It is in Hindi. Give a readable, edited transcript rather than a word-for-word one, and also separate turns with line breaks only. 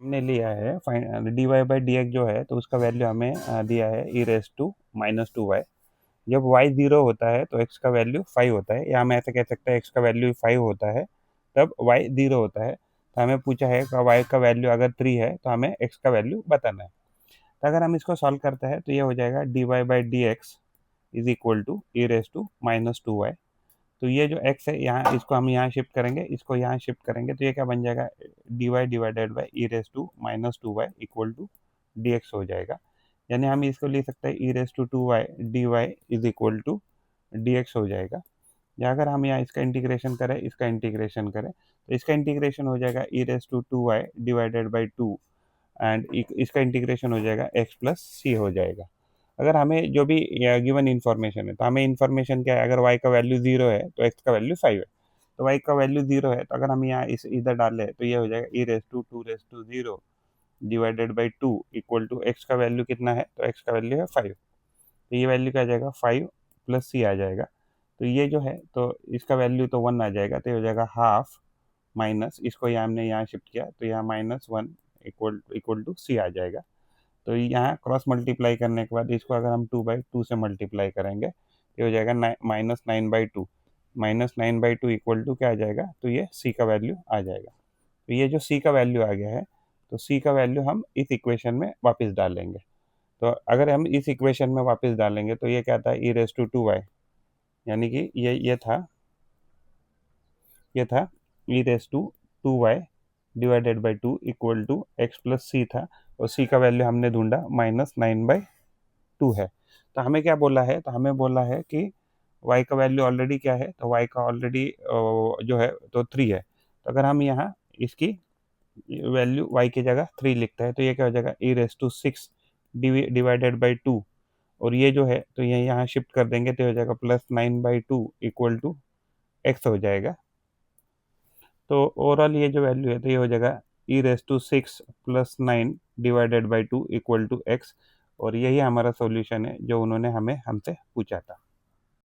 हमने लिया है find d Y by D x जो है, तो उसका वैल्यू हमें दिया है e raise to minus two y. जब y 0 होता है तो x का वैल्यू 5 होता है, या हम ऐसे कह सकते हैं x का वैल्यू 5 होता है तब y 0 होता है। तो हमें पूछा है कि y का वैल्यू अगर 3 है तो हमें x का वैल्यू बताना है। तो अगर हम इसको सॉल्व करते हैं तो ये हो जाएगा D Y by D X is equal to E raise to minus two Y. तो ये जो x है यहाँ, इसको हम यहाँ शिफ्ट करेंगे, इसको यहाँ शिफ्ट करेंगे, तो ये क्या बन जाएगा, D y divided by e raise to minus two y equal to d x हो जाएगा। यानी हम इसको लिख सकते हैं e raise to two y d y is equal to d x हो जाएगा। या अगर हम यहाँ इसका इंटीग्रेशन करें, इसका इंटीग्रेशन करें, तो इसका इंटीग्रेशन हो जाएगा e raise to two y divided by two, and इसका इंटीग्रेशन हो जाएगा एक्स प्लस सी हो जाएगा। अगर हमें जो भी गिवन इन्फॉर्मेशन है, तो हमें इन्फॉर्मेशन क्या है, अगर y का वैल्यू 0 है तो x का वैल्यू 5 है। तो y का वैल्यू 0 है, तो अगर हम यहाँ इस इधर डालें तो ये हो जाएगा e raise to two raise to zero divided by two equal to x का वैल्यू कितना है, तो एक्स का वैल्यू है 5। तो ये वैल्यू क्या आ जाएगा, 5 प्लस सी आ जाएगा। तो ये जो है तो इसका वैल्यू तो 1 आ जाएगा, तो ये हो जाएगा हाफ माइनस, इसको यहाँ हमने यहाँ शिफ्ट किया तो यहाँ माइनस 1 इक्वल टू सी आ जाएगा। तो यहाँ क्रॉस मल्टीप्लाई करने के बाद इसको अगर हम 2/2 से मल्टीप्लाई करेंगे, ये हो जाएगा माइनस 9/2। माइनस 9/2 इक्वल टू क्या आ जाएगा, तो ये सी का वैल्यू आ जाएगा। तो ये जो सी का वैल्यू आ गया है, तो सी का वैल्यू हम इस इक्वेशन में वापस डालेंगे। तो अगर हम इस इक्वेशन में वापस डालेंगे तो ये क्या था, e raise to two y, यानी कि ये था e raise to two y divided by two equal to x plus c था, और सी का वैल्यू हमने ढूंढा माइनस 9/2 है। तो हमें क्या बोला है, तो हमें बोला है कि y का वैल्यू ऑलरेडी क्या है, तो y का ऑलरेडी जो है तो 3 है। तो अगर हम यहाँ इसकी वैल्यू y की जगह 3 लिखता है तो ये क्या हो जाएगा, e raise to six divided by two, और ये जो है तो ये यहाँ शिफ्ट कर देंगे तो हो जाएगा प्लस 9/2 इक्वल टू एक्स हो जाएगा। तो ओवरऑल ये जो वैल्यू है तो ये हो जाएगा e raise to six plus 9 divided by two equal to x, और यही हमारा सॉल्यूशन है जो उन्होंने हमसे पूछा था।